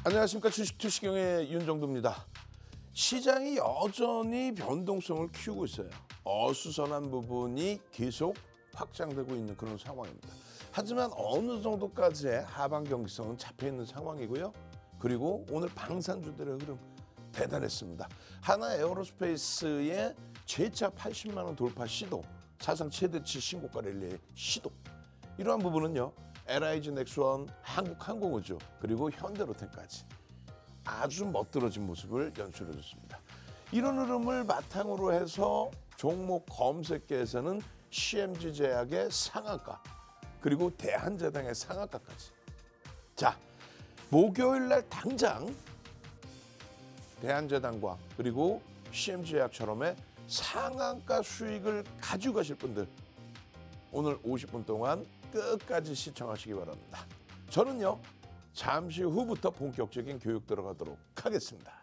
안녕하십니까. 주식투시경의 윤정도입니다. 시장이 여전히 변동성을 키우고 있어요. 어수선한 부분이 계속 확장되고 있는 그런 상황입니다. 하지만 어느 정도까지의 하방 경직성은 잡혀 있는 상황이고요. 그리고 오늘 방산주들의 흐름 대단했습니다. 하나 에어로스페이스의 최차 80만 원 돌파 시도, 사상 최대치 신고가 랠리의 시도. 이러한 부분은요. LIG 넥스원, 한국항공우주, 그리고 현대로템까지 아주 멋들어진 모습을 연출해줬습니다. 이런 흐름을 바탕으로 해서 종목 검색계에서는 CMG 제약의 상한가, 그리고 대한제당의 상한가까지. 자, 목요일 날 당장 대한제당과 그리고 CMG 제약처럼의 상한가 수익을 가지고 가실 분들, 오늘 50분 동안 끝까지 시청하시기 바랍니다. 저는요, 잠시 후부터 본격적인 교육 들어가도록 하겠습니다.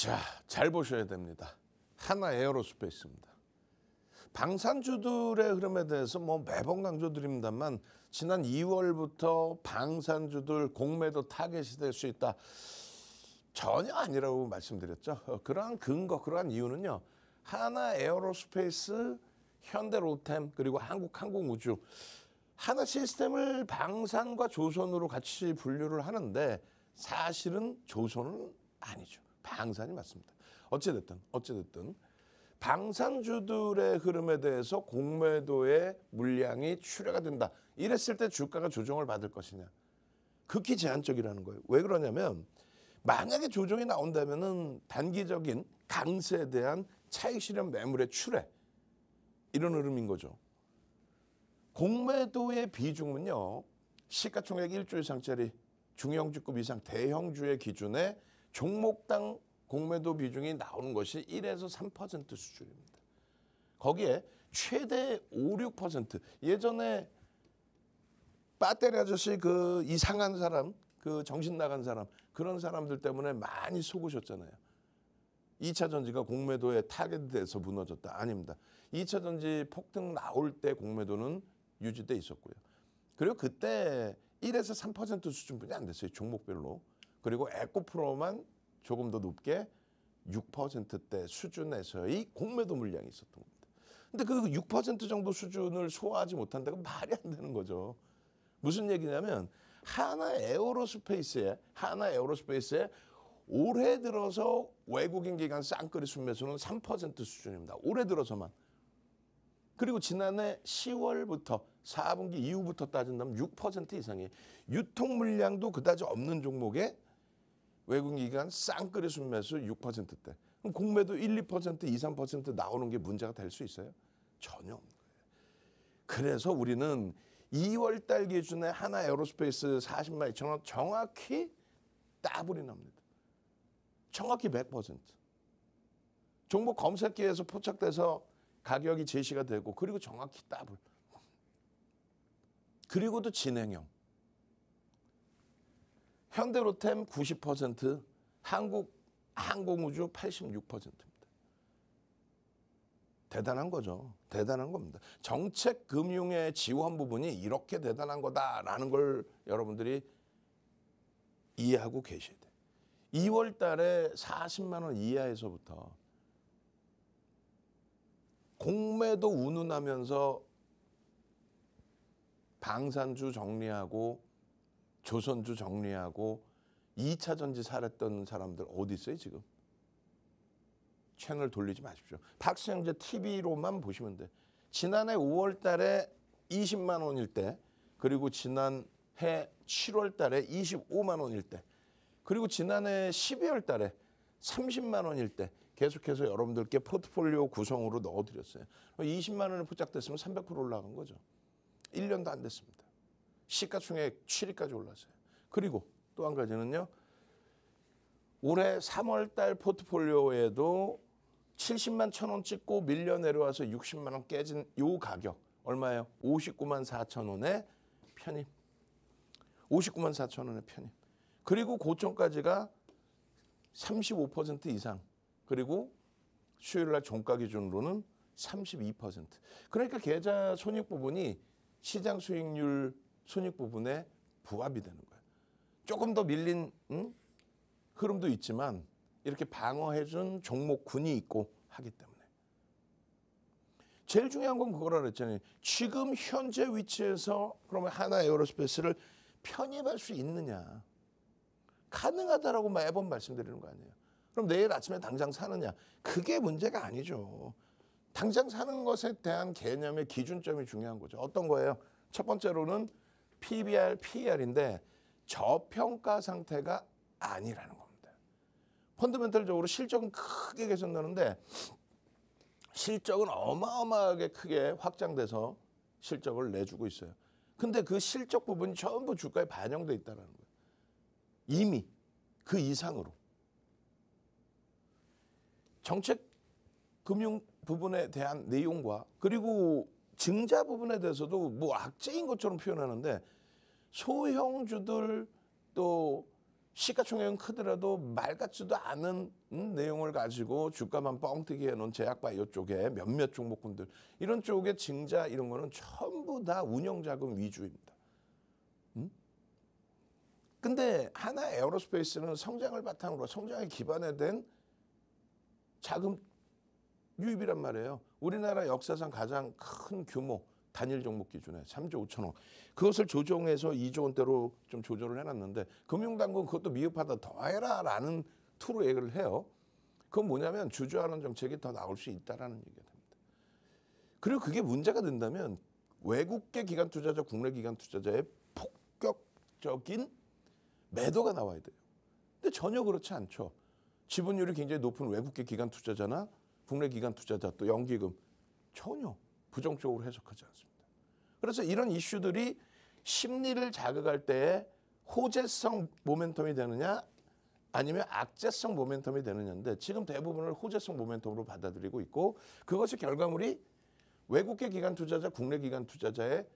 자, 잘 보셔야 됩니다. 하나 에어로스페이스입니다. 방산주들의 흐름에 대해서 매번 강조드립니다만, 지난 2월부터 방산주들 공매도 타겟이 될 수 있다. 전혀 아니라고 말씀드렸죠. 그러한 근거, 그러한 이유는요. 하나 에어로스페이스, 현대로템, 그리고 한국항공우주. 하나 시스템을 방산과 조선으로 같이 분류를 하는데 사실은 조선은 아니죠. 방산이 맞습니다. 어찌됐든 방산주들의 흐름에 대해서 공매도의 물량이 출회가 된다. 이랬을 때 주가가 조정을 받을 것이냐. 극히 제한적이라는 거예요. 왜 그러냐면 만약에 조정이 나온다면은 단기적인 강세에 대한 차익 실현 매물의 출회, 이런 흐름인 거죠. 공매도의 비중은요. 시가총액 1조 이상짜리 중형주급 이상 대형주의 기준에 종목당 공매도 비중이 나오는 것이 1에서 3% 수준입니다. 거기에 최대 5, 6%. 예전에 배터리 아저씨 그 이상한 사람, 그 정신 나간 사람, 그런 사람들 때문에 많이 속으셨잖아요. 2차 전지가 공매도에 타겟돼서 무너졌다. 아닙니다. 2차 전지 폭등 나올 때 공매도는 유지돼 있었고요. 그리고 그때 1에서 3% 수준뿐이 안 됐어요. 종목별로. 그리고 에코프로만 조금 더 높게 6%대 수준에서의 공매도 물량이 있었던 겁니다. 근데 그 6% 정도 수준을 소화하지 못한다고 말이 안 되는 거죠. 무슨 얘기냐면 하나 에어로스페이스에 올해 들어서 외국인 기관 쌍끌이 순매수는 3% 수준입니다. 올해 들어서만. 그리고 지난해 10월부터 4분기 이후부터 따진다면 6% 이상이에요. 유통 물량도 그다지 없는 종목에 외국인 기관 쌍끌이 순매수 6%대. 그럼 공매도 1, 2%, 2, 3% 나오는 게 문제가 될 수 있어요? 전혀 없는 거예요. 그래서 우리는 2월 달 기준에 하나 에어로스페이스 40만 2천 원 정확히 따블이 납니다. 정확히 100%. 종목 검색기에서 포착돼서 가격이 제시가 되고 그리고 정확히 따블. 그리고도 진행형. 현대로템 90%, 한국항공우주 86%입니다. 대단한 거죠. 대단한 겁니다. 정책금융의 지원 부분이 이렇게 대단한 거다라는 걸 여러분들이 이해하고 계셔야 돼요. 2월 달에 40만 원 이하에서부터 공매도 운운하면서 방산주 정리하고 조선주 정리하고 2차 전지 살았던 사람들 어디 있어요 지금? 채널 돌리지 마십시오. 박수영재 TV로만 보시면 돼. 지난해 5월 달에 20만 원일 때, 그리고 지난해 7월 달에 25만 원일 때, 그리고 지난해 12월 달에 30만 원일 때 계속해서 여러분들께 포트폴리오 구성으로 넣어드렸어요. 20만 원에 포착됐으면 300% 올라간 거죠. 1년도 안 됐습니다. 시가총액 7위까지 올랐어요. 그리고 또 한 가지는요. 올해 3월 달 포트폴리오에도 70만 1,000원 찍고 밀려 내려와서 60만 원 깨진 요 가격 얼마예요? 59만 4천 원에 편입. 59만 4천 원에 편입. 그리고 고점까지가 35% 이상. 그리고 수요일 날 종가 기준으로는 32%. 그러니까 계좌 손익 부분이 시장 수익률 손익 부분에 부합이 되는 거예요. 조금 더 밀린 흐름도 있지만 이렇게 방어해준 종목군이 있고 하기 때문에. 제일 중요한 건 그거라 그랬잖아요. 지금 현재 위치에서 그러면 하나 에어로스페이스를 편입할 수 있느냐. 가능하다라고 매번 말씀드리는 거 아니에요. 그럼 내일 아침에 당장 사느냐. 그게 문제가 아니죠. 당장 사는 것에 대한 개념의 기준점이 중요한 거죠. 어떤 거예요? 첫 번째로는 PBR, PER인데 저평가 상태가 아니라는 겁니다. 펀더멘털적으로 실적은 크게 개선되는데 실적은 어마어마하게 크게 확장돼서 실적을 내주고 있어요. 근데 그 실적 부분이 전부 주가에 반영돼 있다는 거예요. 이미 그 이상으로. 정책 금융 부분에 대한 내용과 그리고 증자 부분에 대해서도 뭐 악재인 것처럼 표현하는데 소형주들 또 시가총액은 크더라도 말 같지도 않은 내용을 가지고 주가만 뻥튀기 해놓은 제약바이오 쪽에 몇몇 종목군들 이런 쪽에 증자 이런 거는 전부 다 운영자금 위주입니다. 근데 하나 에어로스페이스는 성장을 바탕으로 성장에 기반에 된 자금 유입이란 말이에요. 우리나라 역사상 가장 큰 규모 단일 종목 기준에 3조 5천억. 그것을 조정해서 2조 원대로 좀 조절을 해놨는데 금융당국은 그것도 미흡하다 더 해라라는 투로 얘기를 해요. 그건 뭐냐면 주주환원 정책이 더 나올 수 있다라는 얘기가 됩니다. 그리고 그게 문제가 된다면 외국계 기관 투자자, 국내 기관 투자자의 폭격적인 매도가 나와야 돼요. 근데 전혀 그렇지 않죠. 지분율이 굉장히 높은 외국계 기관 투자자나 국내 기관 투자자 또 연기금 전혀 부정적으로 해석하지 않습니다. 그래서 이런 이슈들이 심리를 자극할 때에 호재성 모멘텀이 되느냐 아니면 악재성 모멘텀이 되느냐인데 지금 대부분을 호재성 모멘텀으로 받아들이고 있고 그것이 결과물이 외국계 기관 투자자, 국내 기관 투자자의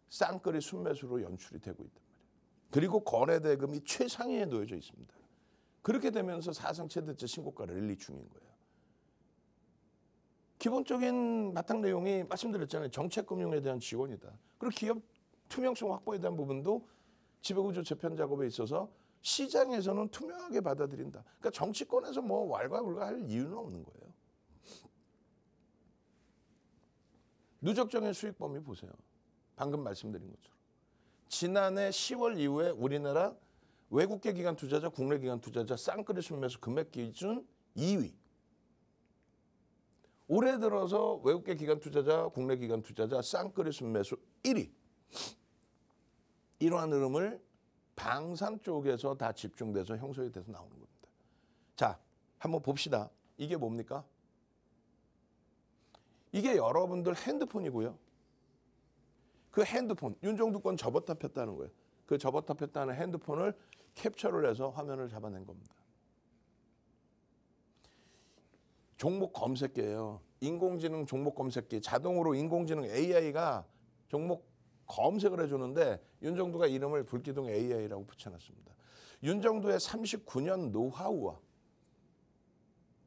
쌍끌이 순매수로 연출이 되고 있단 말이에요. 그리고 거래 대금이 최상위에 놓여져 있습니다. 그렇게 되면서 사상 최대치 신고가 랠리 중인 거예요. 기본적인 바탕 내용이 말씀드렸잖아요. 정책금융에 대한 지원이다. 그리고 기업 투명성 확보에 대한 부분도 지배구조 재편 작업에 있어서 시장에서는 투명하게 받아들인다. 그러니까 정치권에서 뭐 왈가불가할 이유는 없는 거예요. 누적정의 수익 범위 보세요. 방금 말씀드린 것처럼. 지난해 10월 이후에 우리나라 외국계 기관 투자자, 국내 기관 투자자 쌍끌이 순매수 금액 기준 2위. 올해 들어서 외국계 기관 투자자, 국내 기관 투자자 쌍끌이 순매수 1위. 이러한 흐름을 방산 쪽에서 다 집중돼서 형성이 돼서 나오는 겁니다. 자, 한번 봅시다. 이게 뭡니까? 이게 여러분들 핸드폰이고요. 그 핸드폰, 윤종두 건 접었다 폈다는 거예요. 그 접었다 폈다는 핸드폰을 캡처를 해서 화면을 잡아낸 겁니다. 종목 검색기예요. 인공지능 종목 검색기. 자동으로 인공지능 AI가 종목 검색을 해주는데 윤종두가 이름을 불기둥 AI라고 붙여놨습니다. 윤종두의 39년 노하우와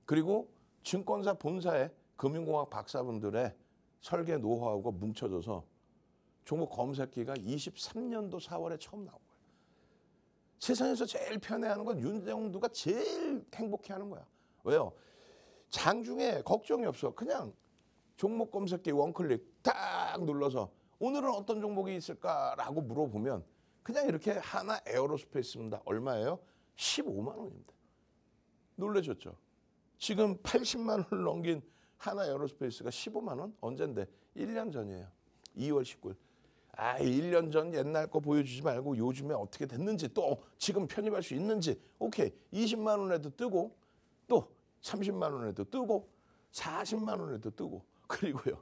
그리고 증권사 본사의 금융공학 박사분들의 설계 노하우가 뭉쳐져서 종목 검색기가 23년도 4월에 처음 나온 거예요. 세상에서 제일 편해하는 건 윤종두가 제일 행복해하는 거야. 왜요? 장중에 걱정이 없어. 그냥 종목 검색기 원클릭 딱 눌러서 오늘은 어떤 종목이 있을까라고 물어보면 그냥 이렇게 하나 에어로스페이스입니다. 얼마예요? 15만 원입니다. 놀라셨죠? 지금 80만 원을 넘긴 하나 에어로스페이스가 15만 원? 언젠데? 1년 전이에요. 2월 19일. 1년 전 옛날 거 보여주지 말고 요즘에 어떻게 됐는지 또 지금 편입할 수 있는지 오케이. 20만 원에도 뜨고 또 30만 원에도 뜨고 40만 원에도 뜨고 그리고요.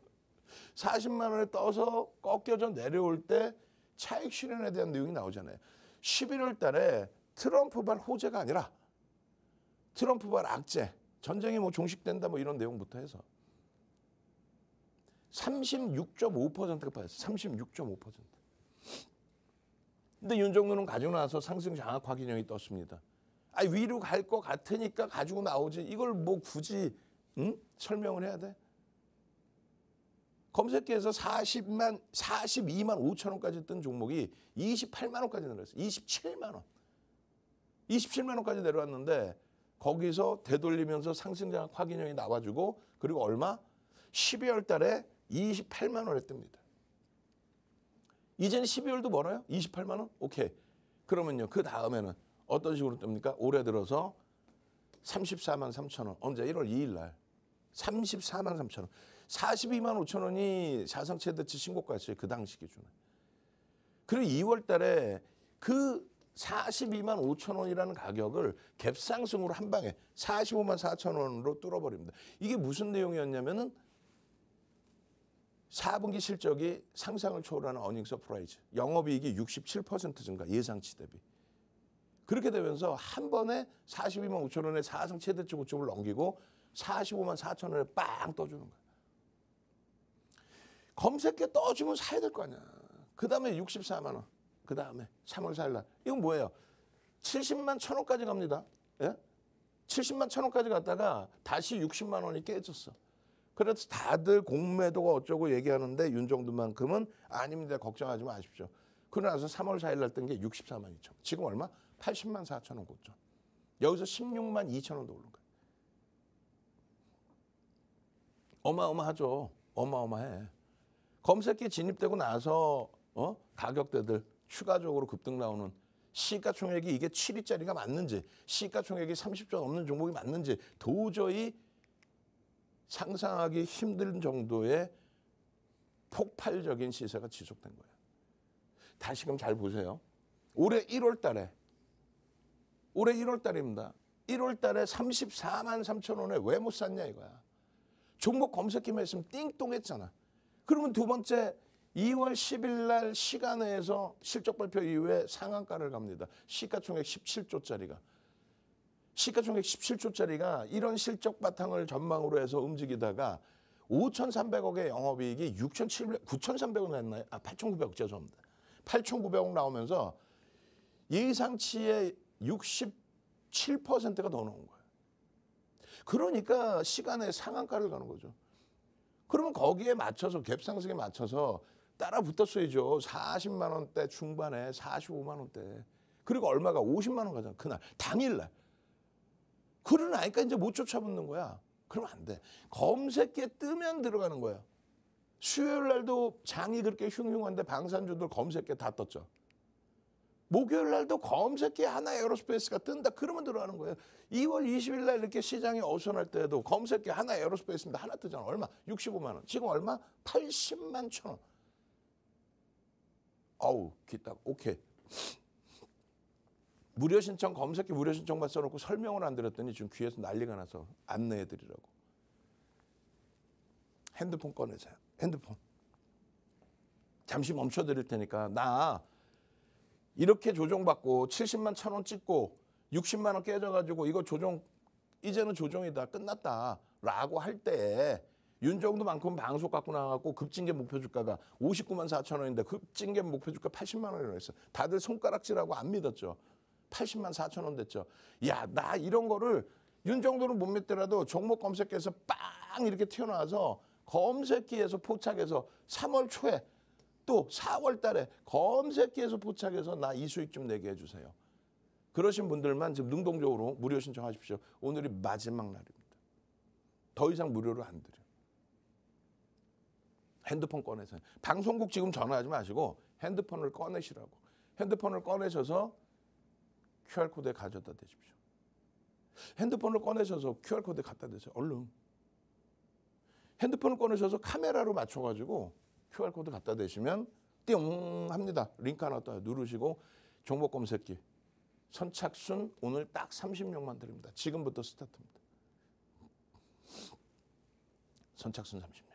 40만 원에 떠서 꺾여져 내려올 때 차익 실현에 대한 내용이 나오잖아요. 11월 달에 트럼프발 호재가 아니라 트럼프발 악재, 전쟁이 뭐 종식된다 뭐 이런 내용부터 해서 36.5%가 빠졌어요. 36.5%. 근데 윤종두는 가지고 나서 상승 장악 확인형이 떴습니다. 위로 갈 것 같으니까 가지고 나오지. 이걸 뭐 굳이 설명을 해야 돼? 검색기에서 42만 5천 원까지 뜬 종목이 28만 원까지 내려왔어요. 27만 원. 27만 원까지 내려왔는데 거기서 되돌리면서 상승장 확인형이 나와주고 그리고 얼마? 12월 달에 28만 원에 뜹니다. 이제는 12월도 멀어요? 28만 원? 오케이. 그러면요. 그 다음에는 어떤 식으로 뜹니까? 올해 들어서 34만 3천 원. 언제? 1월 2일 날. 34만 3천 원. 42만 5천 원이 사상 최대치 신고가였어요. 그 당시 기준에. 그리고 2월 달에 그 42만 5천 원이라는 가격을 갭상승으로 한 방에 45만 4천 원으로 뚫어버립니다. 이게 무슨 내용이었냐면은 4분기 실적이 상상을 초월하는 어닝 서프라이즈. 영업이익이 67% 증가 예상치 대비. 그렇게 되면서 한 번에 42만 5천 원의 사상 최대치 고점을 넘기고 45만 4천 원에 빵 떠주는 거예요. 검색기에 떠주면 사야 될 거 아니야. 그 다음에 64만 원. 그 다음에 3월 4일 날. 이건 뭐예요? 70만 1천 원까지 갑니다. 예? 70만 1천 원까지 갔다가 다시 60만 원이 깨졌어. 그래서 다들 공매도가 어쩌고 얘기하는데 윤종두만큼은 아닙니다. 걱정하지 마십시오. 그러고 나서 3월 4일 날 뜬 게 64만 2천 원. 지금 얼마? 80만 4천 원 고점. 여기서 16만 2천 원도 오른 거예요. 어마어마하죠. 어마어마해. 검색기 진입되고 나서 가격대들 추가적으로 급등 나오는 시가총액이 이게 7위짜리가 맞는지 시가총액이 30조 넘는 종목이 맞는지 도저히 상상하기 힘든 정도의 폭발적인 시세가 지속된 거예요. 다시금 잘 보세요. 올해 1월 달입니다. 1월 달에 34만 3천 원에 왜 못 샀냐 이거야. 종목 검색기만 했으면 띵똥했잖아. 그러면 두 번째 2월 10일 날 시간에서 실적 발표 이후에 상한가를 갑니다. 시가총액 17조짜리가. 시가총액 17조짜리가 이런 실적 바탕을 전망으로 해서 움직이다가 5,300억의 영업이익이 9,300억 냈나요? 8,900억 죄송합니다. 8,900억 나오면서 예상치의 67%가 더 나온 거예요. 그러니까 시간에 상한가를 가는 거죠. 그러면 거기에 맞춰서 갭상승에 맞춰서 따라 붙었어야죠. 40만 원대 중반에 45만 원대. 그리고 얼마가 50만 원 가잖아. 그날 당일날. 그러나니까 이제 못 쫓아붙는 거야. 그러면 안 돼. 검색기에 뜨면 들어가는 거야. 수요일 날도 장이 그렇게 흉흉한데 방산주들 검색기에 다 떴죠. 목요일 날도 검색기에 하나 에어로스페이스가 뜬다. 그러면 들어가는 거예요. 2월 20일 날 이렇게 시장이 어수선할 때도 검색기에 하나 에어로스페이스입니다. 하나 뜨잖아. 얼마? 65만 원. 지금 얼마? 80만 천 원. 어우, 기딱. 오케이. 무료 신청, 검색기 무료 신청만 써놓고 설명을 안 드렸더니 지금 귀에서 난리가 나서 안내해 드리라고. 핸드폰 꺼내세요. 핸드폰. 잠시 멈춰 드릴 테니까 나 이렇게 조정받고 70만 1,000원 찍고 60만 원 깨져가지고 이거 조정, 이제는 조정이다. 끝났다. 라고 할 때 윤정도만큼 방송 갖고 나가고 급징계 목표주가가 59만 4천 원인데 급징계 목표주가 80만 원이라고 했어. 다들 손가락질하고 안 믿었죠. 80만 4천 원 됐죠. 야, 나 이런 거를 윤정도는 못 믿더라도 종목 검색기에서 빵 이렇게 튀어나와서 검색기에서 포착해서 3월 초에 또 4월 달에 검색기에서 포착해서 나 이 수익 좀 내게 해주세요. 그러신 분들만 지금 능동적으로 무료 신청하십시오. 오늘이 마지막 날입니다. 더 이상 무료로 안 드려요. 핸드폰 꺼내서. 방송국 지금 전화하지 마시고 핸드폰을 꺼내시라고. 핸드폰을 꺼내셔서 QR코드에 가져다 대십시오. 핸드폰을 꺼내셔서 QR코드에 갖다 대세요. 얼른. 핸드폰을 꺼내셔서 카메라로 맞춰가지고 QR코드 갖다 대시면 띵 합니다. 링크 하나 더 누르시고 종목 검색기. 선착순 오늘 딱 30명만 드립니다. 지금부터 스타트입니다. 선착순 30명.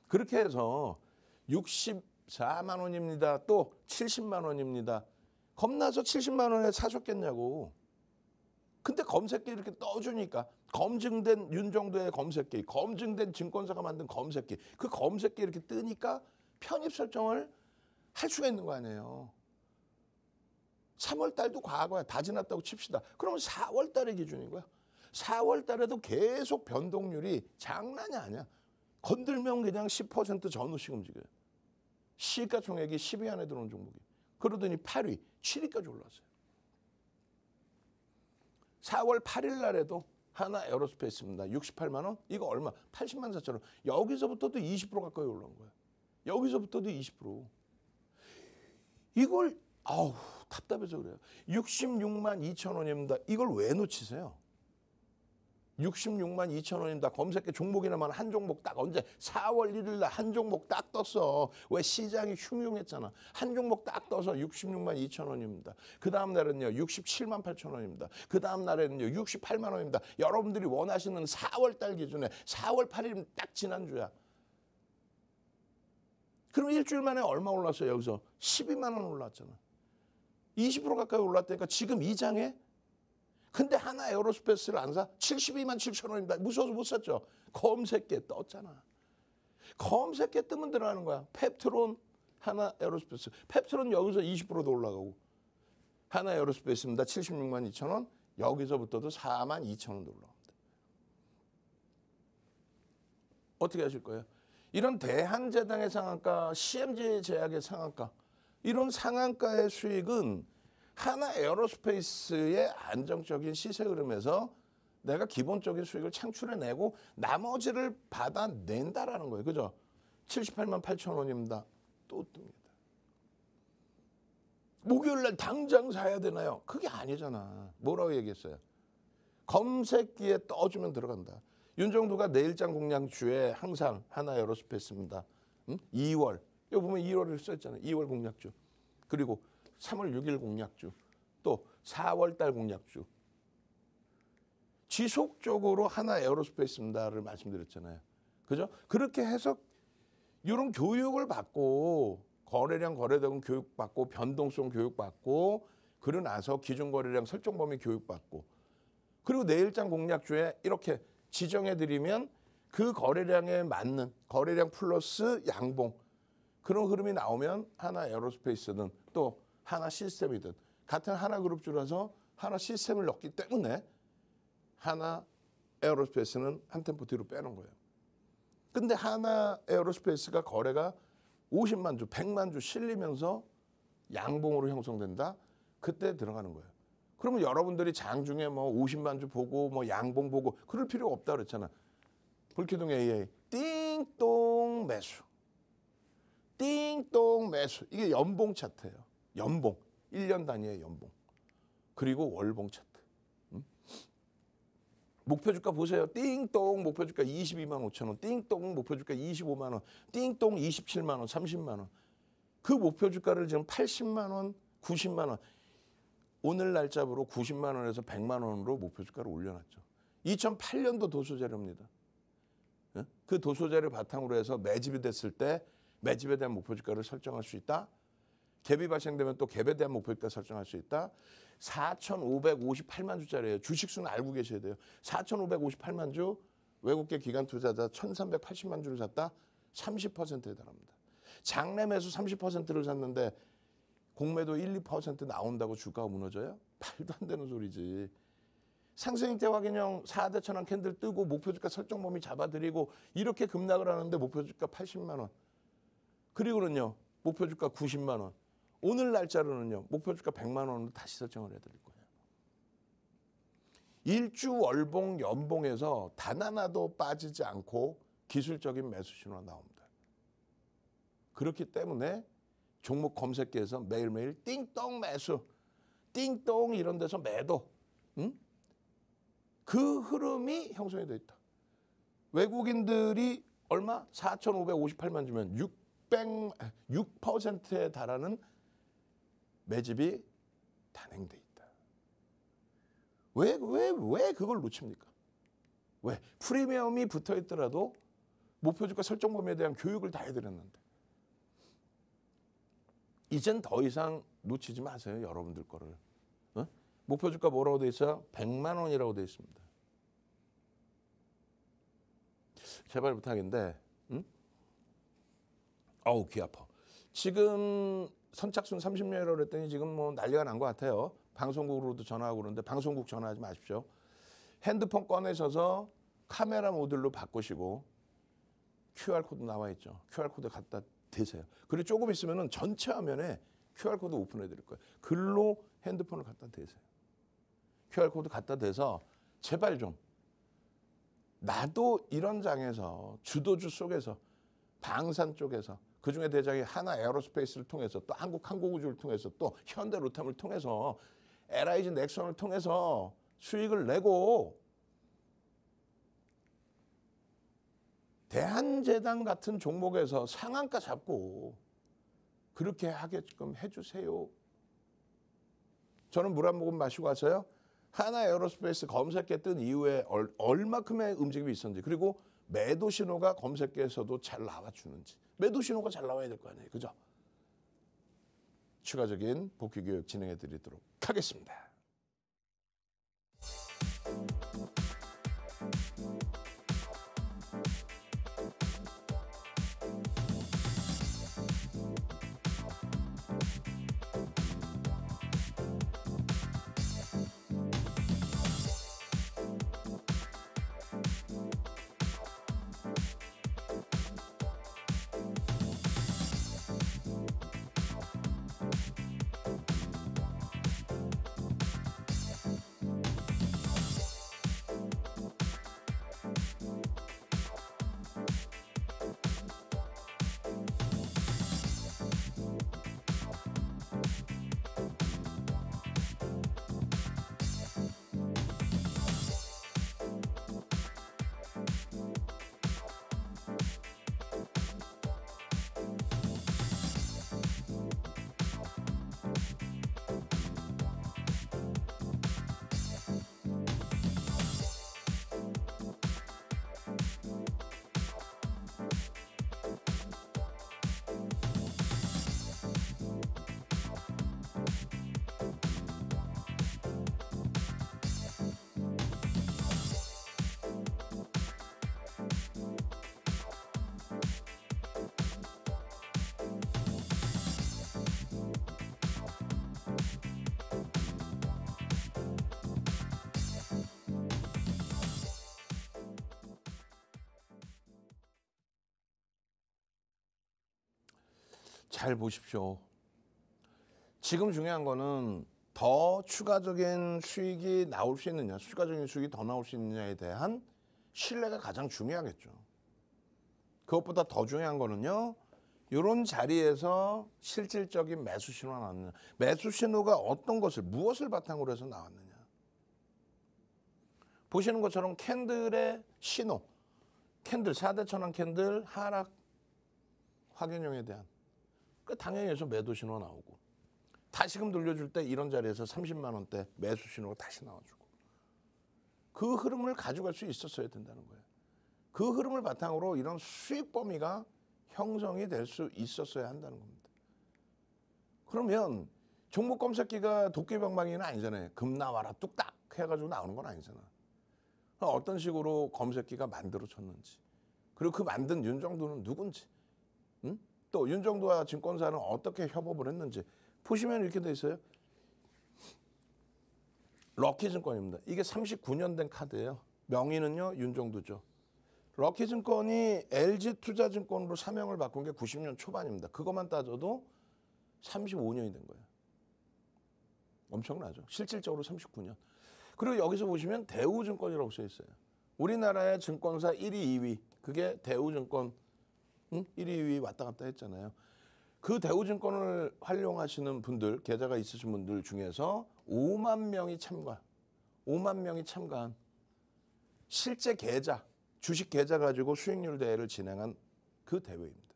그렇게 해서 64만 원입니다. 또 70만 원입니다. 겁나서 70만 원에 사셨겠냐고. 근데 검색기 이렇게 떠주니까 검증된 윤정도의 검색기, 검증된 증권사가 만든 검색기, 그 검색기 이렇게 뜨니까 편입 설정을 할 수가 있는 거 아니에요. 3월 달도 과거야. 다 지났다고 칩시다. 그러면 4월 달의 기준인 거야. 4월 달에도 계속 변동률이 장난이 아니야. 건들면 그냥 10% 전후씩 움직여요. 시가총액이 10위 안에 들어온 종목이. 그러더니 8위, 7위까지 올랐어요. 4월 8일 날에도 하나 에어로스페이스입니다. 68만 원? 이거 얼마? 80만 4천 원. 여기서부터도 20% 가까이 올라온 거예요. 여기서부터도 20%. 이걸 아우 답답해서 그래요. 66만 2천 원입니다. 이걸 왜 놓치세요? 66만 2천 원입니다. 검색해 종목이나만 한 종목 딱 언제 4월 1일 날 한 종목 딱 떴어. 왜 시장이 흉흉했잖아. 한 종목 딱 떠서 66만 2천 원입니다. 그 다음 날은요 67만 8천 원입니다. 그 다음 날에는요 68만 원입니다. 여러분들이 원하시는 4월 달 기준에 4월 8일 딱 지난주야. 그럼 일주일 만에 얼마 올랐어요? 여기서 12만 원 올랐잖아. 20% 가까이 올랐다니까 지금 이 장에. 근데 하나 에어로스페이스를 안 사? 72만 7천 원입니다. 무서워서 못 샀죠. 검색기에 떴잖아. 검색기에 뜨면 들어가는 거야. 펩트론 하나 에어로스페이스. 펩트론 여기서 20%도 올라가고. 하나 에어로스페이스입니다. 76만 2천 원. 여기서부터도 4만 2천 원도 올라갑니다. 어떻게 하실 거예요? 이런 대한제당의 상한가, CMG 제약의 상한가, 이런 상한가의 수익은 하나 에어로스페이스의 안정적인 시세 흐름에서 내가 기본적인 수익을 창출해내고 나머지를 받아낸다라는 거예요. 그죠? 78만 8천 원입니다. 또 뜹니다. 목요일 날 당장 사야 되나요? 그게 아니잖아. 뭐라고 얘기했어요? 검색기에 떠주면 들어간다. 윤정도가 내일장 공략주에 항상 하나 에어로스페이스입니다. 2월. 여기 보면 2월을 써있잖아요. 2월 공략주. 그리고 3월 6일 공략주. 또 4월 달 공략주. 지속적으로 하나 에어로스페이스입니다를 말씀드렸잖아요. 그죠? 그렇게 해서 이런 교육을 받고 거래량 거래대금 교육받고 변동성 교육받고 그러고 나서 기준거래량 설정 범위 교육받고 그리고 내일장 공략주에 이렇게 지정해드리면 그 거래량에 맞는 거래량 플러스 양봉 그런 흐름이 나오면 하나 에어로스페이스든 또 하나 시스템이든 같은 하나 그룹주라서 하나 시스템을 넣기 때문에 하나 에어로스페이스는 한 템포 뒤로 빼는 거예요. 근데 하나 에어로스페이스가 거래가 50만 주, 100만 주 실리면서 양봉으로 형성된다. 그때 들어가는 거예요. 그러면 여러분들이 장중에 뭐 50만 주 보고 뭐 양봉 보고 그럴 필요가 없다 그랬잖아. 불기둥 AA 띵동 매수. 띵동 매수. 이게 연봉 차트예요. 연봉. 1년 단위의 연봉. 그리고 월봉 차트. 목표 주가 보세요. 띵동 목표 주가 22만 5천 원. 띵동 목표 주가 25만 원. 띵동 27만 원, 30만 원. 그 목표 주가를 지금 80만 원, 90만 원. 오늘 날짜로 90만 원에서 100만 원으로 목표 주가를 올려놨죠. 2008년도 도소재료입니다. 그 도소재료 바탕으로 해서 매집이 됐을 때 매집에 대한 목표 주가를 설정할 수 있다. 갭이 발생되면 또 갭에 대한 목표 주가 설정할 수 있다. 4,558만 주짜리예요. 주식수는 알고 계셔야 돼요. 4,558만 주, 외국계 기관 투자자 1,380만 주를 샀다. 30%에 달합니다. 장내 매수 30%를 샀는데 공매도 1, 2% 나온다고 주가가 무너져요? 말도 안 되는 소리지. 상승익대 확인형 4대 천원 캔들 뜨고 목표 주가 설정 범위 잡아드리고 이렇게 급락을 하는데 목표 주가 80만 원. 그리고는요. 목표 주가 90만 원. 오늘 날짜로는요. 목표 주가 100만 원으로 다시 설정을 해드릴 거예요. 일주 월봉 연봉에서 단 하나도 빠지지 않고 기술적인 매수 신호가 나옵니다. 그렇기 때문에 종목 검색기에서 매일매일 띵동 매수, 띵동 이런 데서 매도. 그 흐름이 형성이 되어 있다. 외국인들이 얼마? 4,558만 주면 6%에 달하는 매집이 단행돼 있다. 왜 그걸 놓칩니까? 왜? 프리미엄이 붙어 있더라도 목표 주가 설정 범위에 대한 교육을 다 해드렸는데 이젠 더 이상 놓치지 마세요. 여러분들 거를. 목표 주가 뭐라고 돼 있어요? 100만 원이라고 돼 있습니다. 제발 부탁인데 어우 귀 아파. 지금 선착순 30명이라고 그랬더니 지금 뭐 난리가 난 것 같아요. 방송국으로도 전화하고 그러는데 방송국 전화하지 마십시오. 핸드폰 꺼내셔서 카메라 모듈로 바꾸시고 QR코드 나와 있죠. QR코드 갖다 대세요. 그리고 조금 있으면 전체 화면에 QR코드 오픈해 드릴 거예요. 글로 핸드폰을 갖다 대세요. QR코드 갖다 대서 제발 좀 나도 이런 장에서 주도주 속에서 방산 쪽에서 그중에 대장이 하나 에어로스페이스를 통해서 또 한국 항공우주를 통해서 또 현대 로템을 통해서 LIG 넥슨을 통해서 수익을 내고 대한제당 같은 종목에서 상한가 잡고 그렇게 하게끔 해주세요. 저는 물 한 모금 마시고 와서요. 하나 에어로스페이스 검색계 뜬 이후에 얼마큼의 움직임이 있었는지 그리고 매도 신호가 검색계에서도 잘 나와주는지 매도 신호가 잘 나와야 될 거 아니에요. 그죠? 추가적인 복귀 교육 진행해 드리도록 하겠습니다. 잘 보십시오. 지금 중요한 거는 더 추가적인 수익이 나올 수 있느냐, 추가적인 수익이 더 나올 수 있느냐에 대한 신뢰가 가장 중요하겠죠. 그것보다 더 중요한 거는요. 이런 자리에서 실질적인 매수 신호가 나왔느냐. 매수 신호가 어떤 것을, 무엇을 바탕으로 해서 나왔느냐. 보시는 것처럼 캔들의 신호, 캔들, 4대 천왕 캔들 하락 확인형에 대한 당연히 해서 매도 신호가 나오고, 다시금 돌려줄 때 이런 자리에서 30만 원대 매수 신호가 다시 나와주고, 그 흐름을 가져갈 수 있었어야 된다는 거예요. 그 흐름을 바탕으로 이런 수익 범위가 형성이 될 수 있었어야 한다는 겁니다. 그러면 종목 검색기가 도깨비방망이는 아니잖아요. 금 나와라 뚝딱 해가지고 나오는 건 아니잖아. 어떤 식으로 검색기가 만들어졌는지, 그리고 그 만든 윤정도는 누군지, 또 윤정도와 증권사는 어떻게 협업을 했는지 보시면 이렇게 돼 있어요. 럭키증권입니다. 이게 39년 된 카드예요. 명의는요 윤정도죠. 럭키증권이 LG투자증권으로 사명을 바꾼 게 90년 초반입니다. 그것만 따져도 35년이 된 거예요. 엄청나죠. 실질적으로 39년. 그리고 여기서 보시면 대우증권이라고 써 있어요. 우리나라의 증권사 1위, 2위. 그게 대우증권 1위, 2위 왔다 갔다 했잖아요. 그 대우증권을 활용하시는 분들, 계좌가 있으신 분들 중에서 5만 명이 참가한 실제 계좌, 주식 계좌 가지고 수익률 대회를 진행한 그 대회입니다.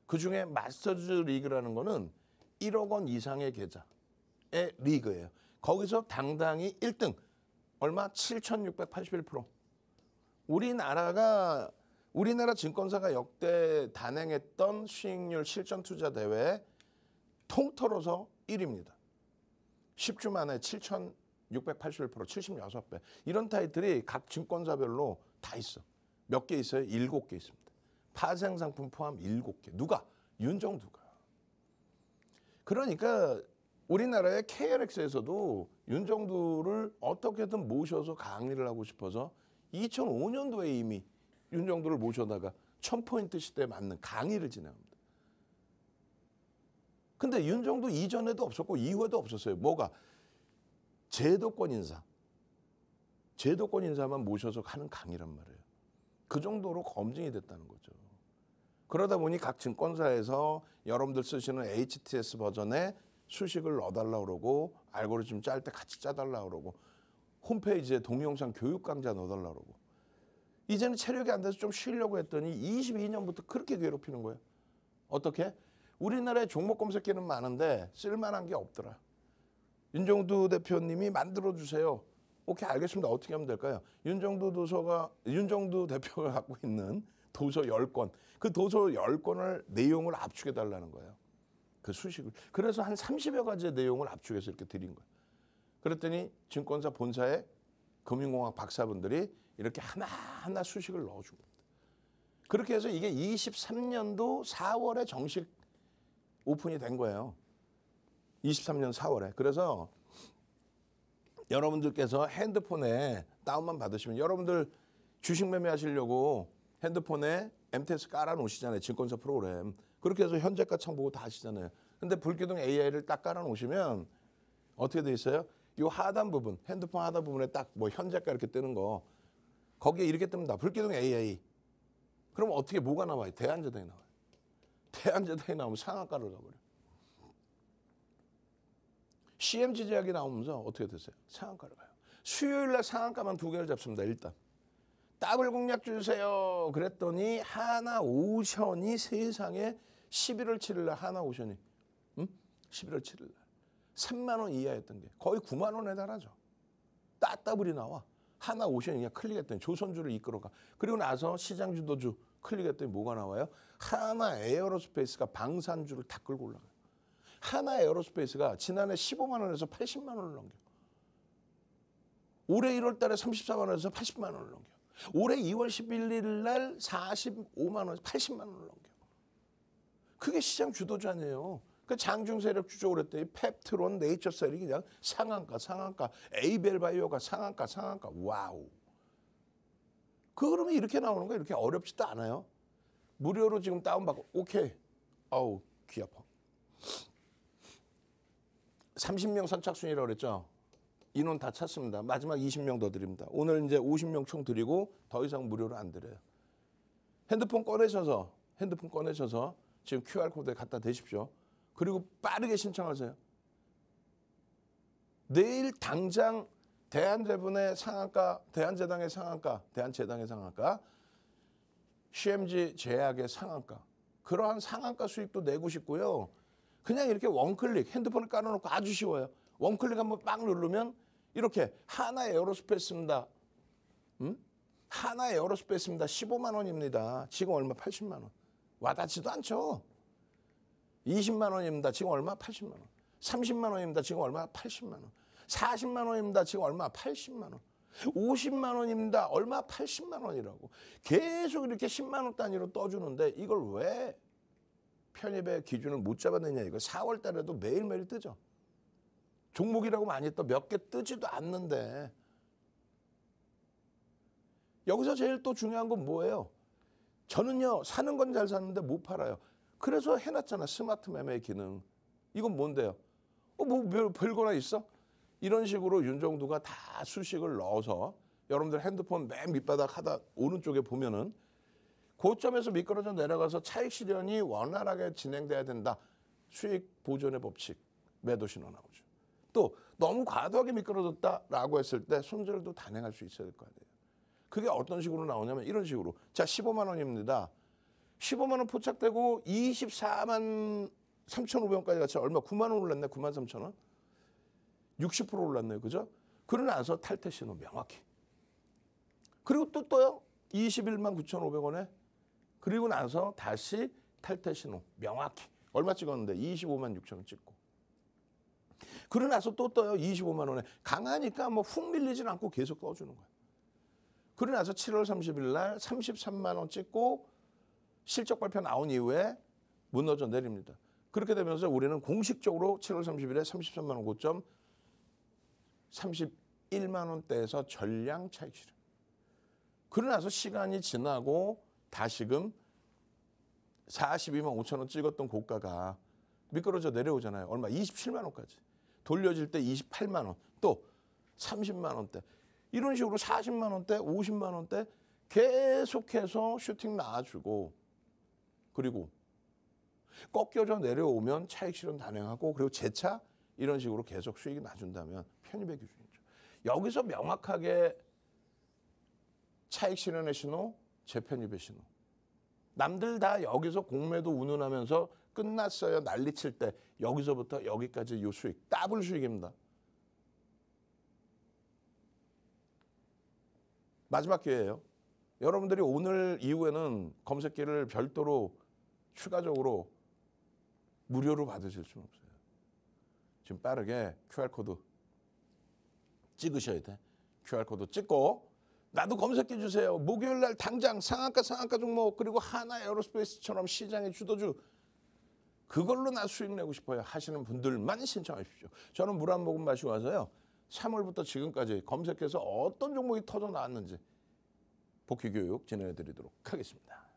그중에 마스터즈 리그라는 거는 1억 원 이상의 계좌의 리그예요. 거기서 당당히 1등, 얼마? 7,681%. 우리나라 증권사가 역대 단행했던 수익률 실전 투자 대회 통틀어서 1위입니다. 10주 만에 7,681%, 76배. 이런 타이틀이 각 증권사별로 다 있어. 몇 개 있어요? 7개 있습니다. 파생상품 포함 7개. 누가? 윤정도가. 그러니까 우리나라의 KLX에서도 윤정도를 어떻게든 모셔서 강의를 하고 싶어서 2005년도에 이미 윤정도를 모셔다가 1000포인트 시대에 맞는 강의를 진행합니다. 근데 윤정도 이전에도 없었고 이후에도 없었어요. 뭐가? 제도권 인사만 모셔서 하는 강의란 말이에요. 그 정도로 검증이 됐다는 거죠. 그러다 보니 각 증권사에서 여러분들 쓰시는 HTS 버전에 수식을 넣어달라고 그러고, 알고리즘 짤 때 같이 짜달라고 그러고, 홈페이지에 동영상 교육 강좌 넣어달라고 그러고, 이제는 체력이 안 돼서 좀 쉬려고 했더니 22년부터 그렇게 괴롭히는 거예요. 어떻게? 우리나라에 종목 검색기는 많은데 쓸만한 게 없더라. 윤정도 대표님이 만들어주세요. 오케이, 알겠습니다. 어떻게 하면 될까요? 윤정도 대표가 갖고 있는 도서 10권, 그 도서 10권을 내용을 압축해달라는 거예요. 그 수식을. 그래서 한 30여 가지의 내용을 압축해서 이렇게 드린 거예요. 그랬더니 증권사 본사에 금융공학 박사분들이 이렇게 하나하나 수식을 넣어준 겁니다. 그렇게 해서 이게 23년도 4월에 정식 오픈이 된 거예요. 23년 4월에. 그래서 여러분들께서 핸드폰에 다운만 받으시면, 여러분들 주식 매매하시려고 핸드폰에 MTS 깔아놓으시잖아요. 증권사 프로그램. 그렇게 해서 현재가 창 보고 다 하시잖아요. 근데 불기둥 AI를 딱 깔아놓으시면 어떻게 돼 있어요? 이 하단 부분, 핸드폰 하단 부분에 딱 뭐 현재가 이렇게 뜨는 거, 거기에 이렇게 뜹니다. 불기둥 AI. 그럼 어떻게 뭐가 나와요? 대한제당이 나와요. 대한제당이 나오면 상한가를 가버려. CMG제약이 나오면서 어떻게 됐어요? 상한가를 가요. 수요일날 상한가만 2개를 잡습니다. 일단. 더블 공략 주세요. 그랬더니 하나오션이 세상에 11월 7일 날 하나오션이 11월 7일 날 3만 원 이하였던 게 거의 9만 원에 달하죠. 따따블이 나와. 하나오션이 그냥 클릭했더니 조선주를 이끌어가. 그리고 나서 시장 주도주 클릭했더니 뭐가 나와요? 하나 에어로스페이스가 방산주를 다 끌고 올라가요. 하나 에어로스페이스가 지난해 15만 원에서 80만 원을 넘겨. 올해 1월 달에 34만 원에서 80만 원을 넘겨. 올해 2월 11일 날 45만 원에서 80만 원을 넘겨. 그게 시장 주도주 아니에요. 그 장중 세력 주죠. 그랬더니 펩트론, 네이처셀이 그냥 상한가. 에이벨바이오가 상한가. 와우. 그러면 이렇게 나오는 거 이렇게 어렵지도 않아요. 무료로 지금 다운받고 오케이. 아우 귀 아파. 30명 선착순이라고 그랬죠. 인원 다 찼습니다. 마지막 20명 더 드립니다. 오늘 이제 50명 총 드리고 더 이상 무료로 안 드려요. 핸드폰 꺼내셔서 핸드폰 꺼내셔서 지금 QR코드에 갖다 대십시오. 그리고 빠르게 신청하세요. 내일 당장 대한제분의 상한가, 대한제당의 상한가, 대한제당의 상한가, CMG 제약의 상한가, 그러한 상한가 수익도 내고 싶고요. 그냥 이렇게 원클릭, 핸드폰을 깔아놓고 아주 쉬워요. 원클릭 한번 빡 누르면 이렇게 하나 에어로스페이스입니다. 하나 에어로스페이스입니다. 15만 원입니다. 지금 얼마? 80만 원. 와닿지도 않죠. 20만 원입니다. 지금 얼마? 80만 원. 30만 원입니다. 지금 얼마? 80만 원. 40만 원입니다. 지금 얼마? 80만 원. 50만 원입니다. 얼마? 80만 원이라고. 계속 이렇게 10만 원 단위로 떠주는데 이걸 왜 편입의 기준을 못 잡아내냐 이거. 4월 달에도 매일매일 뜨죠. 종목이라고 많이 떠 몇 개 뜨지도 않는데. 여기서 제일 또 중요한 건 뭐예요? 저는요, 사는 건 잘 사는데 못 팔아요. 그래서 해놨잖아, 스마트 매매 기능. 이건 뭔데요? 뭐 별거나 있어? 이런 식으로 윤정두가 다 수식을 넣어서 여러분들 핸드폰 맨 밑바닥 하다 오른쪽에 보면은 고점에서 미끄러져 내려가서 차익 실현이 원활하게 진행돼야 된다. 수익 보존의 법칙, 매도 신호 나오죠. 또 너무 과도하게 미끄러졌다라고 했을 때 손절도 단행할 수 있어야 될 거 아니에요. 그게 어떤 식으로 나오냐면 이런 식으로. 자, 15만 원입니다. 15만 원 포착되고 24만 3,500원까지 같이 얼마? 9만 원 올랐네. 9만 3천 원. 60% 올랐네요. 그죠? 그러고 나서 탈퇴 신호 명확히. 그리고 또 떠요. 21만 9,500원에. 그리고 나서 다시 탈퇴 신호 명확히. 얼마 찍었는데? 25만 6천 원 찍고. 그러고 나서 또 떠요. 25만 원에. 강하니까 뭐 훅 밀리진 않고 계속 떠주는 거예요. 그러고 나서 7월 30일 날 33만 원 찍고 실적 발표 나온 이후에 무너져 내립니다. 그렇게 되면서 우리는 공식적으로 7월 30일에 33만 원 고점 31만 원대에서 전량 차익 실현. 그러고 나서 시간이 지나고 다시금 42만 5천 원 찍었던 고가가 미끄러져 내려오잖아요. 얼마? 27만 원까지. 돌려질 때 28만 원, 또 30만 원대. 이런 식으로 40만 원대, 50만 원대 계속해서 슈팅 나와주고 그리고 꺾여져 내려오면 차익 실현 단행하고 그리고 재차 이런 식으로 계속 수익이 나준다면 편입의 기준이죠. 여기서 명확하게 차익 실현의 신호, 재편입의 신호. 남들 다 여기서 공매도 운운하면서 끝났어요. 난리칠 때 여기서부터 여기까지 요 수익, 더블 수익입니다. 마지막 기회예요. 여러분들이 오늘 이후에는 검색기를 별도로 추가적으로 무료로 받으실 수는 없어요. 지금 빠르게 QR코드 찍으셔야 돼. QR코드 찍고 나도 검색해 주세요. 목요일 날 당장 상한가 종목 그리고 하나 에어로스페이스처럼 시장의 주도주 그걸로 나 수익 내고 싶어요 하시는 분들만 신청하십시오. 저는 물 한 모금 마시고 와서요. 3월부터 지금까지 검색해서 어떤 종목이 터져 나왔는지 복귀 교육 진행해 드리도록 하겠습니다.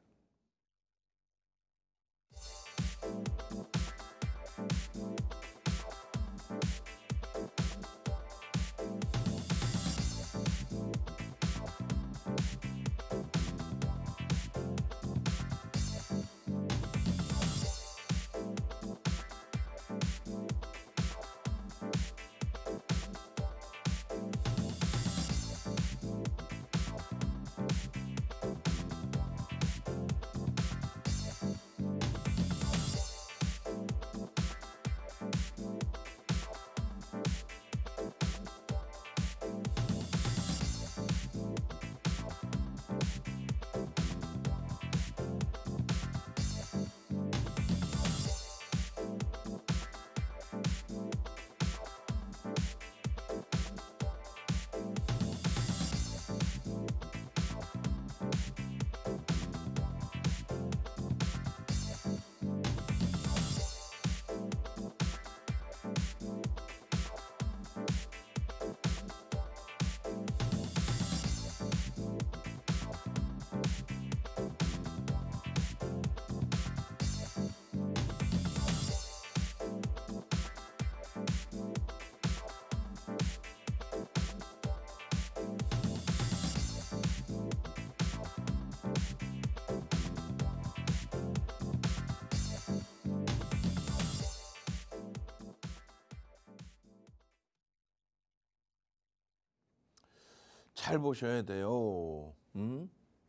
잘 보셔야 돼요.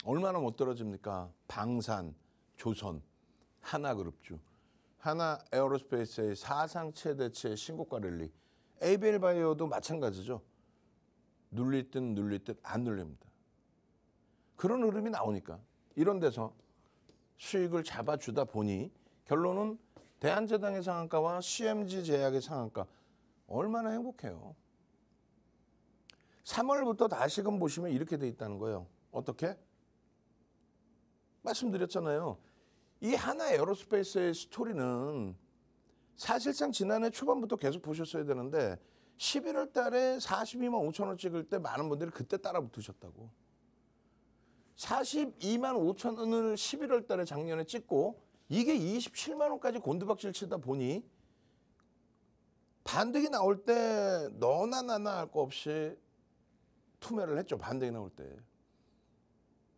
얼마나 못 떨어집니까? 방산, 조선, 하나그룹주, 하나 에어로스페이스의 사상 최대치의 신고가 랠리, ABL 바이오도 마찬가지죠. 눌릴 듯 안 눌립니다. 그런 흐름이 나오니까 이런 데서 수익을 잡아주다 보니 결론은 대한제당의 상한가와 CMG 제약의 상한가 얼마나 행복해요. 3월부터 다시금 보시면 이렇게 돼 있다는 거예요. 어떻게? 말씀드렸잖아요. 이 하나 에어로스페이스의 스토리는 사실상 지난해 초반부터 계속 보셨어야 되는데 11월 달에 42만 5천 원 찍을 때 많은 분들이 그때 따라 붙으셨다고. 42만 5천 원을 11월 달에 작년에 찍고 이게 27만 원까지 곤두박질 치다 보니 반등이 나올 때 너나 나나 할 거 없이 투매를 했죠. 반등이 나올 때.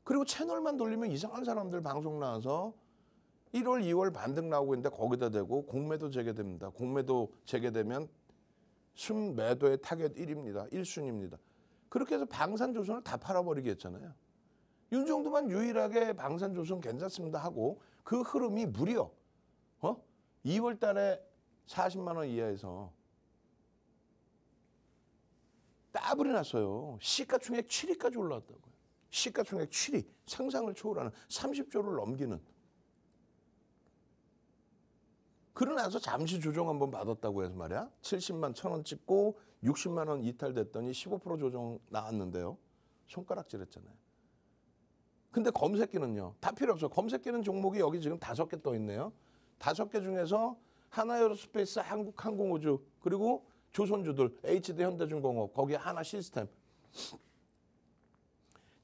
그리고 채널만 돌리면 이상한 사람들 방송 나와서 1월, 2월 반등 나오고 있는데 거기다 대고 공매도 재개됩니다. 공매도 재개되면 순매도의 타겟 1입니다. 1순위입니다. 그렇게 해서 방산조선을 다 팔아버리게 했잖아요. 윤정도만 유일하게 방산조선 괜찮습니다 하고 그 흐름이 무려 2월 달에 40만 원 이하에서 따블이 났어요. 시가총액 7위까지 올라왔다고요. 시가총액 7위, 상상을 초월하는 30조를 넘기는. 그러고 나서 잠시 조정 한번 받았다고 해서 말이야. 70만 1,000원 찍고 60만 원 이탈됐더니 15% 조정 나왔는데요. 손가락질 했잖아요. 근데 검색기는요. 다 필요 없어. 검색기는 종목이 여기 지금 5개 떠 있네요. 5개 중에서 하나에어로스페이스, 한국항공우주, 그리고 조선주들, HD 현대중공업, 거기 하나 시스템.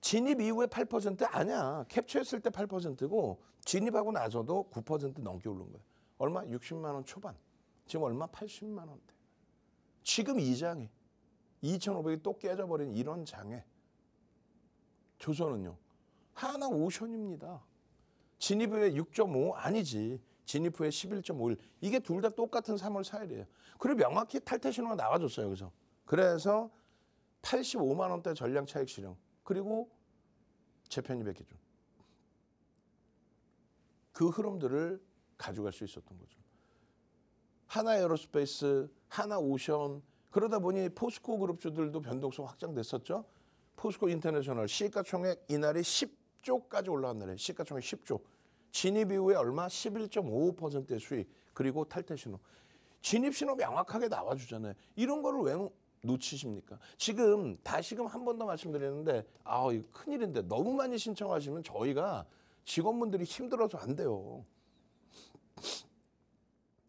진입 이후에 8% 아니야. 캡처했을 때 8%고 진입하고 나서도 9% 넘게 오른 거예요. 얼마? 60만 원 초반. 지금 얼마? 80만 원대. 지금 이 장에 2,500이 또 깨져버린 이런 장에 조선은요. 하나 오션입니다. 진입 후에 6.5 아니지. 진입 후에 11.51. 이게 둘 다 똑같은 3월 4일이에요. 그리고 명확히 탈퇴 신호가 나와줬어요. 그래서 85만 원대 전량 차익 실현. 그리고 재편입의 기준. 그 흐름들을 가져갈 수 있었던 거죠. 하나 에어로스페이스, 하나 오션, 그러다 보니 포스코 그룹주들도 변동성 확장됐었죠. 포스코 인터내셔널 시가총액 이날이 10조까지 올라간 날이에요. 시가총액 10조. 진입 이후에 얼마? 11.55%의 수익. 그리고 탈퇴 신호. 진입 신호 명확하게 나와주잖아요. 이런 거를 왜 놓치십니까? 지금 다시금 한 번 더 말씀드리는데 이거 큰일인데 너무 많이 신청하시면 저희가 직원분들이 힘들어서 안 돼요.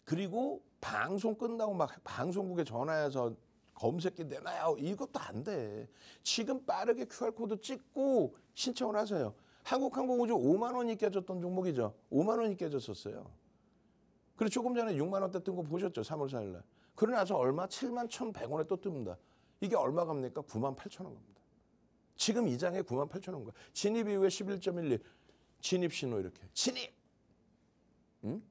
그리고 방송 끝나고 막 방송국에 전화해서 검색기 내놔요. 이것도 안 돼. 지금 빠르게 QR코드 찍고 신청을 하세요. 한국항공우주 5만 원이 깨졌던 종목이죠. 5만 원이 깨졌었어요. 그리고 조금 전에 6만 원대 뜬 거 보셨죠? 3월 4일 날. 그러고 나서 얼마? 7만 1,100원에 또 뜹니다. 이게 얼마 갑니까? 9만 8천 원 갑니다. 지금 이 장에 9만 8천 원 거예요. 진입 이후에 11.12. 진입 신호 이렇게. 진입! 응?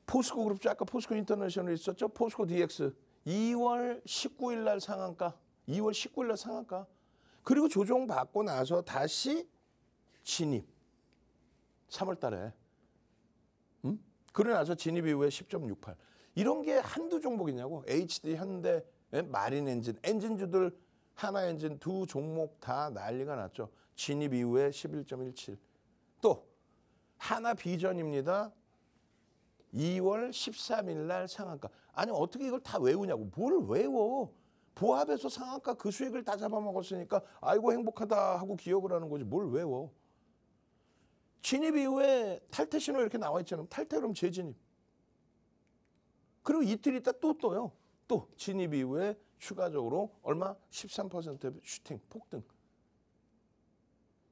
포스코 그룹주 아까 포스코 인터내셔널 있었죠? 포스코 DX 2월 19일 날 상한가. 2월 19일 날 상한가. 그리고 조정 받고 나서 다시 진입. 3월 달에. 그러고 나서 진입 이후에 10.68. 이런 게 한두 종목이냐고. HD, 현대, 마린 엔진, 엔진주들 하나 엔진 두 종목 다 난리가 났죠. 진입 이후에 11.17. 또 하나 비전입니다. 2월 13일 날 상한가. 아니 어떻게 이걸 다 외우냐고. 뭘 외워. 보합해서 상한가 그 수익을 다 잡아먹었으니까 아이고 행복하다 하고 기억을 하는 거지. 뭘 외워. 진입 이후에 탈퇴 신호 이렇게 나와 있잖아요. 탈퇴 그럼 재진입. 그리고 이틀 있다 또 떠요. 또 진입 이후에 추가적으로 얼마? 13% 슈팅, 폭등.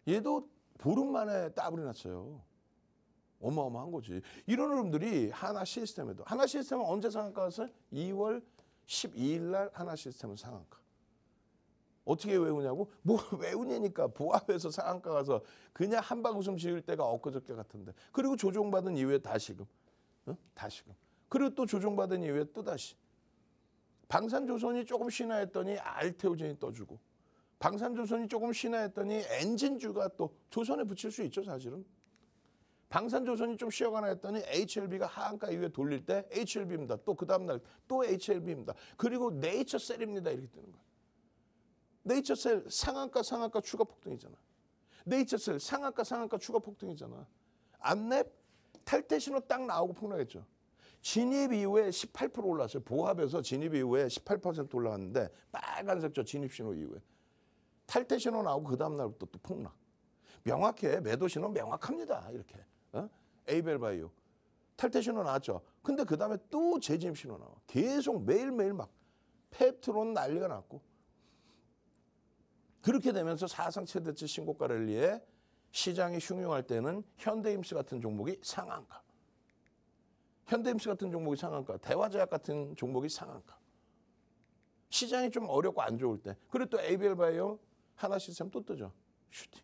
얘도 보름 만에 따블이 났어요. 어마어마한 거지. 이런 흐름들이 하나 시스템에도. 하나 시스템은 언제 상한가 갔어요? 2월 12일 날 하나 시스템은 상한가. 어떻게 외우냐고? 뭐 외우냐니까. 보합해서 상한가 가서 그냥 한방 웃음 지을 때가 엊그저께 같은데. 그리고 조정받은 이후에 다시금. 다시금. 그리고 또 조정받은 이후에 또다시. 방산조선이 조금 쉬나 했더니 알테오젠이 떠주고. 방산조선이 조금 쉬나 했더니 엔진주가 또 조선에 붙일 수 있죠, 사실은. 방산조선이 좀 쉬어가나 했더니 HLB가 하한가 이후에 돌릴 때 HLB입니다. 또 그 다음날 또 HLB입니다. 그리고 네이처셀입니다. 이렇게 뜨는 거예요. 네이처셀 상한가 추가 폭등이잖아. 네이처셀 상한가 추가 폭등이잖아. 안랩 탈퇴 신호 딱 나오고 폭락했죠. 진입 이후에 18% 올랐어요. 보합에서 진입 이후에 18% 올라갔는데 빨간색 저 진입 신호 이후에. 탈퇴 신호 나오고 그 다음날부터 또 폭락. 명확해. 매도 신호 명확합니다. 이렇게. 에이벨바이오. 탈퇴 신호 나왔죠. 근데 그 다음에 또 재진입 신호 나와. 계속 매일매일 막 펩트론 난리가 났고. 그렇게 되면서 사상 최대치 신고가 랠리에 시장이 흉흉할 때는 현대임스 같은 종목이 상한가. 현대임스 같은 종목이 상한가. 대화제약 같은 종목이 상한가. 시장이 좀 어렵고 안 좋을 때. 그리고 또 에이벨바이오 하나시스템 또 뜨죠. 슈팅.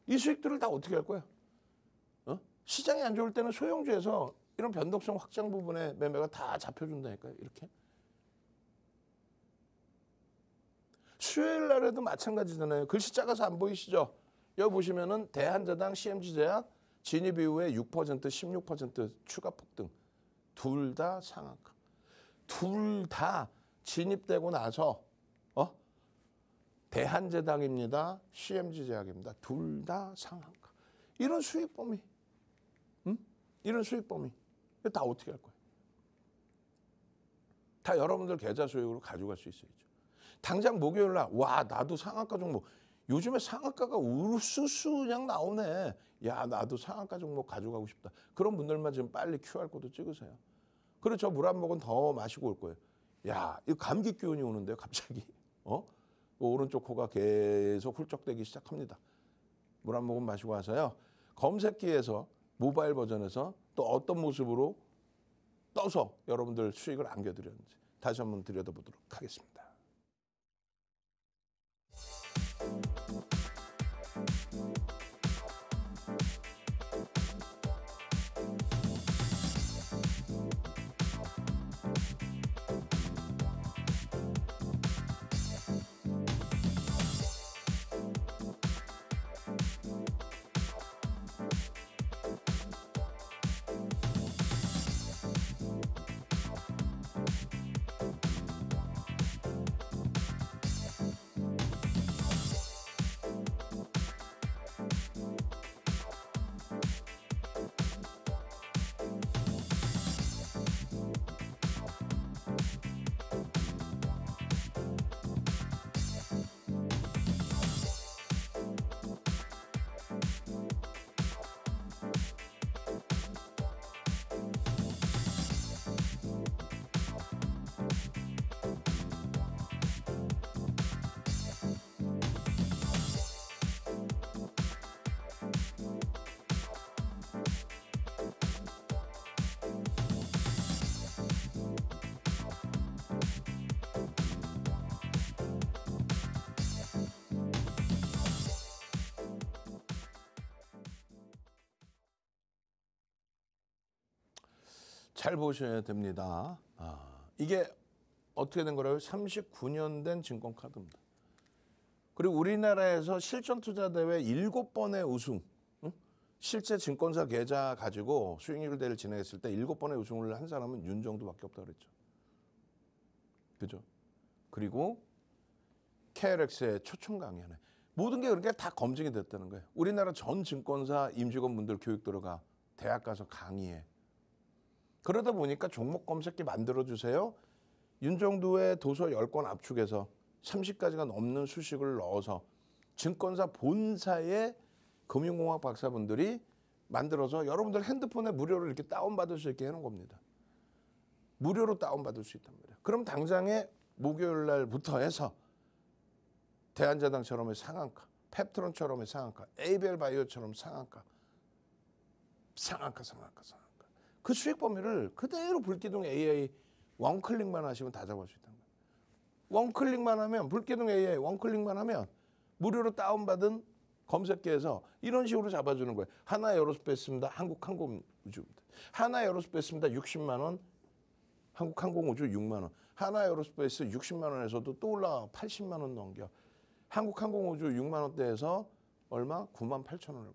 이 수익들을 다 어떻게 할 거야? 시장이 안 좋을 때는 소형주에서 이런 변동성 확장 부분의 매매가 다 잡혀준다니까요. 이렇게. 수요일 날에도 마찬가지잖아요. 글씨 작아서 안 보이시죠? 여기 보시면은 대한제당, CMG제약 진입 이후에 6%, 16% 추가 폭등. 둘 다 상한가. 둘 다 진입되고 나서 대한제당입니다. CMG제약입니다. 둘 다 상한가. 이런 수익 범위. 이런 수익 범위. 다 어떻게 할 거예요? 다 여러분들 계좌 수익으로 가져갈 수 있어야죠. 당장 목요일 날 와 나도 상한가 종목. 요즘에 상한가가 우르스스 그냥 나오네. 야 나도 상한가 종목 가져가고 싶다. 그런 분들만 지금 빨리 QR코드 찍으세요. 그리고 저 물 한 모금 더 마시고 올 거예요. 야 이거 감기 기운이 오는데요 갑자기. 오른쪽 코가 계속 훌쩍대기 시작합니다. 물 한 모금 마시고 와서요. 검색기에서 모바일 버전에서 또 어떤 모습으로 떠서 여러분들 수익을 안겨드렸는지 다시 한번 들여다보도록 하겠습니다. 잘 보셔야 됩니다. 이게 어떻게 된 거라고요? 39년 된 증권카드입니다. 그리고 우리나라에서 실전투자대회 7번의 우승, 실제 증권사 계좌 가지고 수익률 대회를 진행했을 때 7번의 우승을 한 사람은 윤정도밖에 없다고 그랬죠. 그죠? 그리고 KLX의 초청 강연에 모든 게 그러니까 다 검증이 됐다는 거예요. 우리나라 전 증권사 임직원분들 교육 들어가 대학 가서 강의해. 그러다 보니까 종목 검색기 만들어주세요. 윤정도의 도서 10권 압축해서 30가지가 넘는 수식을 넣어서 증권사 본사의 금융공학 박사분들이 만들어서 여러분들 핸드폰에 무료로 이렇게 다운받을 수 있게 해놓은 겁니다. 무료로 다운받을 수 있단 말이에요. 그럼 당장에 목요일 날부터 해서 대한제당처럼의 상한가, 펩트론처럼의 상한가, 에이벨바이오처럼 상한가. 그 수익 범위를 그대로 불기둥 AI 원클릭만 하시면 다 잡을 수 있다는 거예요. 원클릭만 하면 불기둥 AI 원클릭만 하면 무료로 다운받은 검색기에서 이런 식으로 잡아주는 거예요. 하나 에어로스페이스입니다. 한국항공우주입니다. 하나 에어로스페이스입니다. 60만 원. 한국항공우주 6만 원. 하나에어로스페이스 60만 원에서도 또 올라가 80만 원 넘겨. 한국항공우주 6만 원대에서 얼마? 9만 8천 원.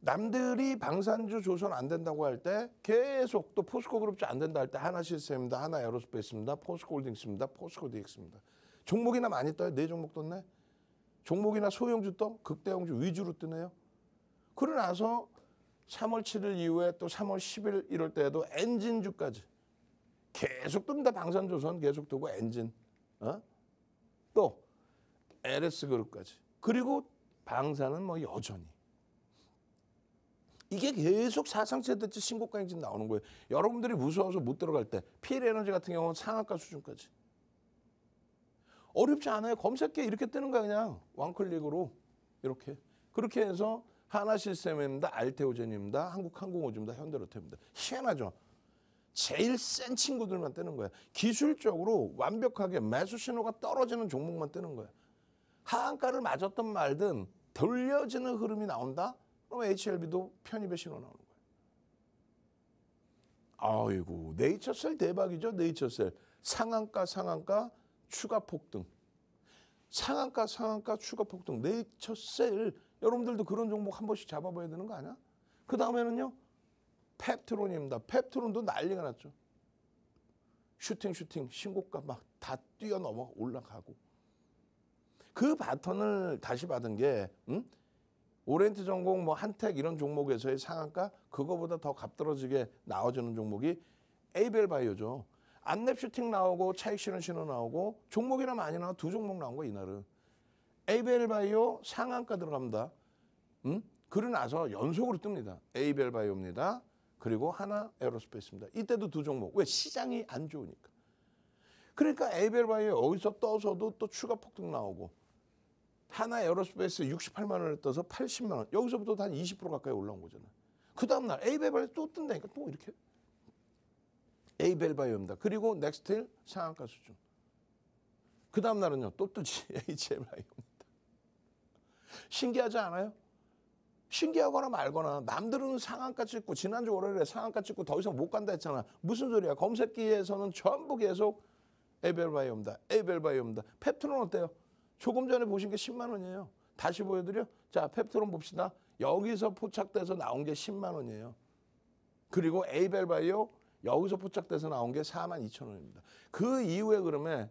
남들이 방산주 조선 안 된다고 할 때 계속 또 포스코그룹주 안 된다 할 때 하나시스템입니다. 하나에어로스페이스입니다. 포스코홀딩스입니다. 포스코DX입니다. 종목이나 많이 떠요. 4종목 떴네. 종목이나 소형주 떠? 극대형주 위주로 뜨네요. 그러고 나서 3월 7일 이후에 또 3월 10일 이럴 때에도 엔진주까지 계속 뜹니다. 방산조선 계속 뜨고 엔진. 또 LS그룹까지. 그리고 방산은 뭐 여전히. 이게 계속 사상 최대치 신고가 행진 나오는 거예요. 여러분들이 무서워서 못 들어갈 때 PL에너지 같은 경우는 상한가 수준까지. 어렵지 않아요. 검색기에 이렇게 뜨는 거야 그냥. 원클릭으로 이렇게. 그렇게 해서 하나시스템입니다. 알테오젠입니다. 한국항공우주입니다. 현대로템입니다. 희한하죠. 제일 센 친구들만 뜨는 거야. 기술적으로 완벽하게 매수 신호가 떨어지는 종목만 뜨는 거야. 하한가를 맞았든 말든 돌려지는 흐름이 나온다? 그럼 HLB도 편입의 신호 나오는 거예요. 아이고, 네이처셀 대박이죠. 네이처셀. 상한가 추가 폭등. 상한가 추가 폭등. 네이처셀. 여러분들도 그런 종목 한 번씩 잡아봐야 되는 거 아니야? 그 다음에는요. 펩트론입니다. 펩트론도 난리가 났죠. 슈팅 신고가 막 다 뛰어넘어 올라가고. 그 바턴을 다시 받은 게 오리엔트전공 뭐 한택 이런 종목에서의 상한가 그거보다 더 값떨어지게 나와주는 종목이 에이벨바이오죠. 안랩 슈팅 나오고 차익 실현 신호 나오고 종목이나 많이 나와 두 종목 나온 거 이날은. 에이벨바이오 상한가 들어갑니다. 그러고 나서 연속으로 뜹니다. 에이벨바이오입니다. 그리고 하나에어로스페이스입니다. 이때도 두 종목. 왜? 시장이 안 좋으니까. 그러니까 에이벨바이오 여기서 떠서도 또 추가 폭등 나오고 하나에어로스페이스 68만 원에 떠서 80만 원. 여기서부터 한 20% 가까이 올라온 거잖아요. 그 다음날 에이벨바이오 또 뜬다니까 또 이렇게. 에이벨바이오입니다. 그리고 넥스틸 상한가 수준. 그 다음날은요. 또 뜨지. HMI입니다. 신기하지 않아요? 신기하거나 말거나 남들은 상한가 찍고 지난주 월요일에 상한가 찍고 더 이상 못 간다 했잖아. 무슨 소리야. 검색기에서는 전부 계속 에이벨바이오입니다. 에이벨바이오입니다. 펩트론 어때요? 조금 전에 보신 게 10만 원이에요. 다시 보여드려? 자, 펩트론 봅시다. 여기서 포착돼서 나온 게 10만 원이에요. 그리고 에이벨바이오 여기서 포착돼서 나온 게 4만 2천 원입니다. 그 이후에 그러면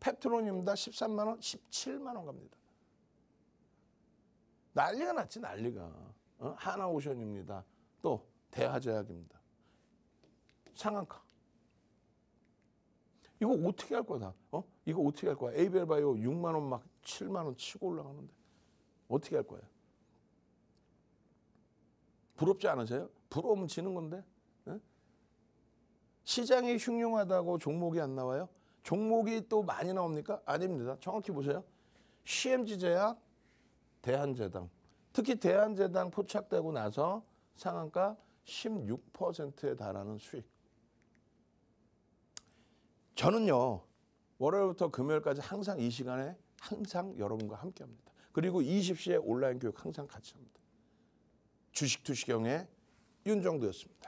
펩트론입니다. 13만 원, 17만 원 갑니다. 난리가 났지 난리가. 하나오션입니다. 또 대하제약입니다. 상한가. 이거 어떻게 할 거다? 이거 어떻게 할 거야? 에이벨바이오 6만 원 막 7만 원 치고 올라가는데 어떻게 할 거야? 부럽지 않으세요? 부러우면 지는 건데. 시장이 흉흉하다고 종목이 안 나와요? 종목이 또 많이 나옵니까? 아닙니다. 정확히 보세요. CMG제약, 대한제당. 특히 대한제당 포착되고 나서 상한가 16%에 달하는 수익. 저는요. 월요일부터 금요일까지 항상 이 시간에 항상 여러분과 함께합니다. 그리고 20시에 온라인 교육 항상 같이 합니다. 주식투시경의 윤정도였습니다.